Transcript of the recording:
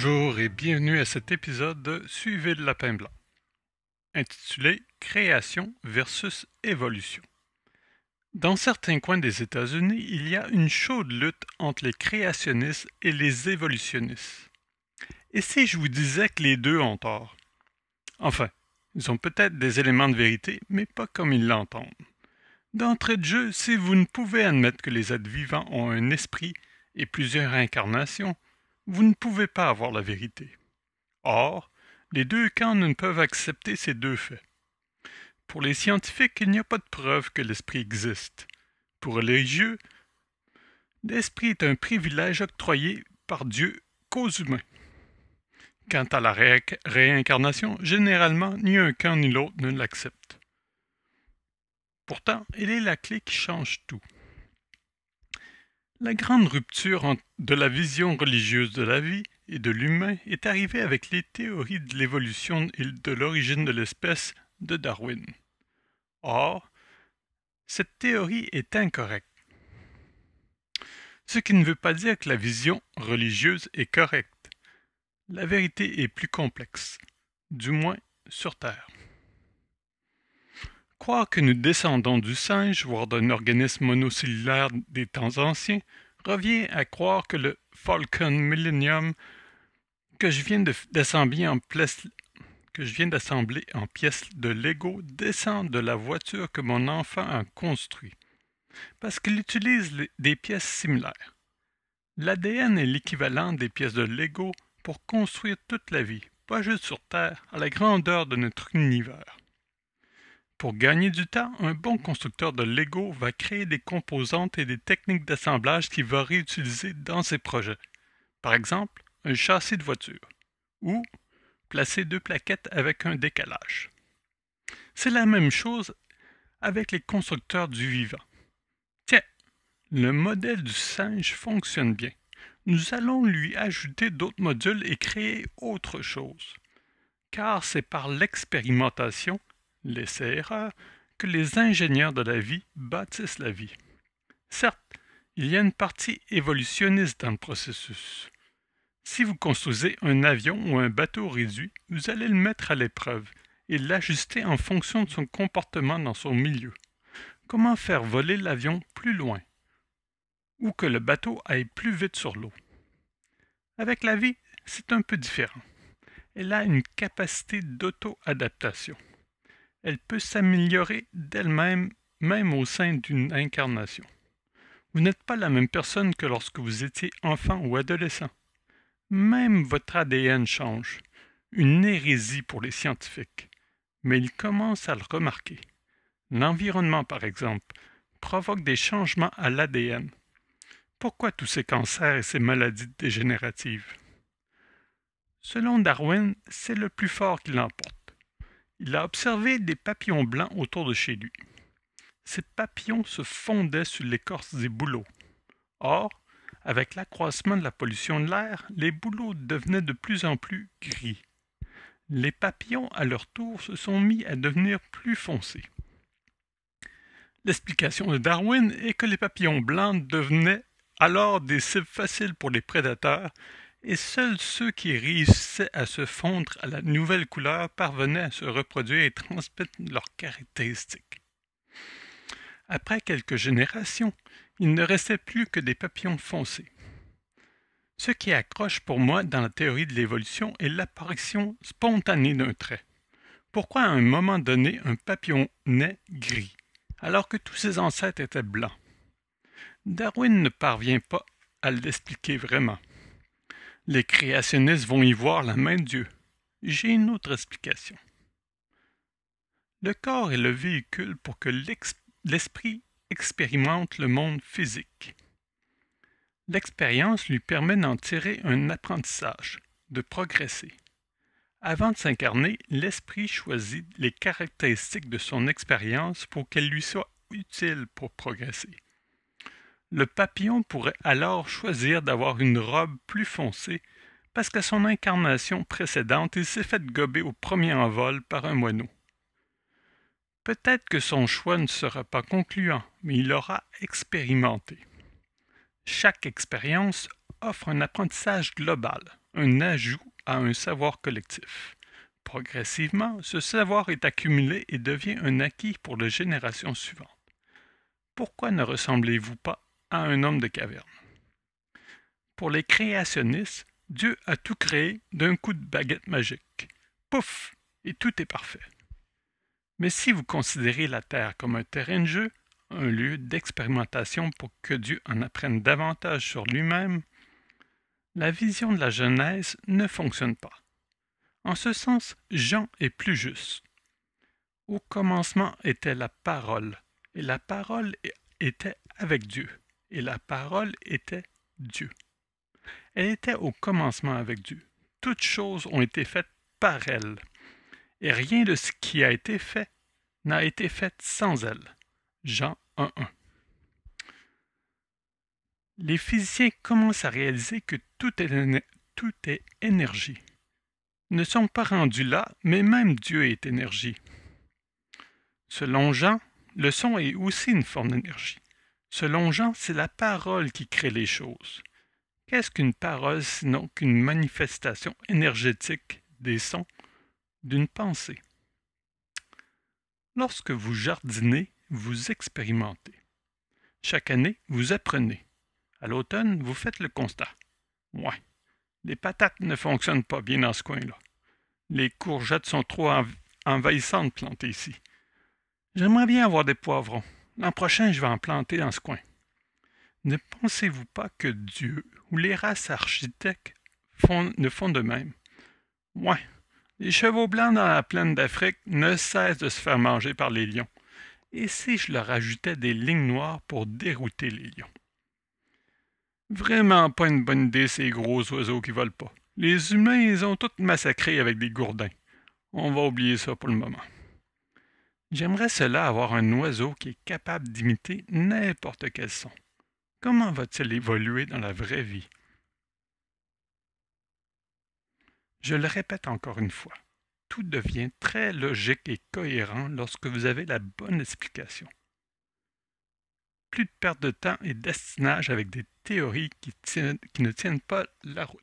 Bonjour et bienvenue à cet épisode de Suivez le lapin blanc, intitulé Création versus évolution. Dans certains coins des États-Unis, il y a une chaude lutte entre les créationnistes et les évolutionnistes. Et si je vous disais que les deux ont tort? Enfin, ils ont peut-être des éléments de vérité, mais pas comme ils l'entendent. D'entrée de jeu, si vous ne pouvez admettre que les êtres vivants ont un esprit et plusieurs incarnations, vous ne pouvez pas avoir la vérité. Or, les deux camps ne peuvent accepter ces deux faits. Pour les scientifiques, il n'y a pas de preuve que l'esprit existe. Pour les religieux, l'esprit est un privilège octroyé par Dieu qu'aux humains. Quant à la réincarnation, généralement, ni un camp ni l'autre ne l'accepte. Pourtant, elle est la clé qui change tout. La grande rupture de la vision religieuse de la vie et de l'humain est arrivée avec les théories de l'évolution et de l'origine de l'espèce de Darwin. Or, cette théorie est incorrecte. Ce qui ne veut pas dire que la vision religieuse est correcte. La vérité est plus complexe, du moins sur Terre. Croire que nous descendons du singe, voire d'un organisme monocellulaire des temps anciens, revient à croire que le Falcon Millennium que je viens d'assembler en pièces de Lego descend de la voiture que mon enfant a construite, parce qu'il utilise des pièces similaires. L'ADN est l'équivalent des pièces de Lego pour construire toute la vie, pas juste sur Terre, à la grandeur de notre univers. Pour gagner du temps, un bon constructeur de Lego va créer des composantes et des techniques d'assemblage qu'il va réutiliser dans ses projets. Par exemple, un châssis de voiture, ou placer deux plaquettes avec un décalage. C'est la même chose avec les constructeurs du vivant. Tiens, le modèle du singe fonctionne bien. Nous allons lui ajouter d'autres modules et créer autre chose. Car c'est par l'expérimentation, l'essai-erreur, que les ingénieurs de la vie bâtissent la vie. Certes, il y a une partie évolutionniste dans le processus. Si vous construisez un avion ou un bateau réduit, vous allez le mettre à l'épreuve et l'ajuster en fonction de son comportement dans son milieu. Comment faire voler l'avion plus loin ou que le bateau aille plus vite sur l'eau? Avec la vie, c'est un peu différent. Elle a une capacité d'auto-adaptation. Elle peut s'améliorer d'elle-même, même au sein d'une incarnation. Vous n'êtes pas la même personne que lorsque vous étiez enfant ou adolescent. Même votre ADN change. Une hérésie pour les scientifiques. Mais ils commencent à le remarquer. L'environnement, par exemple, provoque des changements à l'ADN. Pourquoi tous ces cancers et ces maladies dégénératives? Selon Darwin, c'est le plus fort qui l'emporte. Il a observé des papillons blancs autour de chez lui. Ces papillons se fondaient sur l'écorce des bouleaux. Or, avec l'accroissement de la pollution de l'air, les bouleaux devenaient de plus en plus gris. Les papillons, à leur tour, se sont mis à devenir plus foncés. L'explication de Darwin est que les papillons blancs devenaient alors des cibles faciles pour les prédateurs et seuls ceux qui réussissaient à se fondre à la nouvelle couleur parvenaient à se reproduire et transmettre leurs caractéristiques. Après quelques générations, il ne restait plus que des papillons foncés. Ce qui accroche pour moi dans la théorie de l'évolution est l'apparition spontanée d'un trait. Pourquoi à un moment donné un papillon naît gris, alors que tous ses ancêtres étaient blancs? Darwin ne parvient pas à l'expliquer vraiment. Les créationnistes vont y voir la main de Dieu. J'ai une autre explication. Le corps est le véhicule pour que l'esprit expérimente le monde physique. L'expérience lui permet d'en tirer un apprentissage, de progresser. Avant de s'incarner, l'esprit choisit les caractéristiques de son expérience pour qu'elles lui soient utiles pour progresser. Le papillon pourrait alors choisir d'avoir une robe plus foncée parce qu'à son incarnation précédente, il s'est fait gober au premier envol par un moineau. Peut-être que son choix ne sera pas concluant, mais il aura expérimenté. Chaque expérience offre un apprentissage global, un ajout à un savoir collectif. Progressivement, ce savoir est accumulé et devient un acquis pour les générations suivantes. Pourquoi ne ressemblez-vous pas à un homme de caverne? Pour les créationnistes, Dieu a tout créé d'un coup de baguette magique. Pouf! Et tout est parfait. Mais si vous considérez la Terre comme un terrain de jeu, un lieu d'expérimentation pour que Dieu en apprenne davantage sur lui-même, la vision de la Genèse ne fonctionne pas. En ce sens, Jean est plus juste. Au commencement était la parole, et la parole était avec Dieu, et la parole était Dieu. Elle était au commencement avec Dieu. Toutes choses ont été faites par elle, et rien de ce qui a été fait n'a été fait sans elle. Jean 1.1. Les physiciens commencent à réaliser que tout est énergie. Ils ne sont pas rendus là, mais même Dieu est énergie. Selon Jean, le son est aussi une forme d'énergie. Selon Jean, c'est la parole qui crée les choses. Qu'est-ce qu'une parole sinon qu'une manifestation énergétique des sons d'une pensée? Lorsque vous jardinez, vous expérimentez. Chaque année, vous apprenez. À l'automne, vous faites le constat. Ouais, les patates ne fonctionnent pas bien dans ce coin-là. Les courgettes sont trop envahissantes plantées ici. J'aimerais bien avoir des poivrons. L'an prochain, je vais en planter dans ce coin. Ne pensez-vous pas que Dieu ou les races architectes ne font de même? Ouais, les chevaux blancs dans la plaine d'Afrique ne cessent de se faire manger par les lions. Et si je leur ajoutais des lignes noires pour dérouter les lions? Vraiment pas une bonne idée ces gros oiseaux qui volent pas. Les humains, ils ont tous massacrés avec des gourdins. On va oublier ça pour le moment. J'aimerais cela avoir un oiseau qui est capable d'imiter n'importe quel son. Comment va-t-il évoluer dans la vraie vie? Je le répète encore une fois. Tout devient très logique et cohérent lorsque vous avez la bonne explication. Plus de perte de temps et d'estinage avec des théories qui ne tiennent pas la route.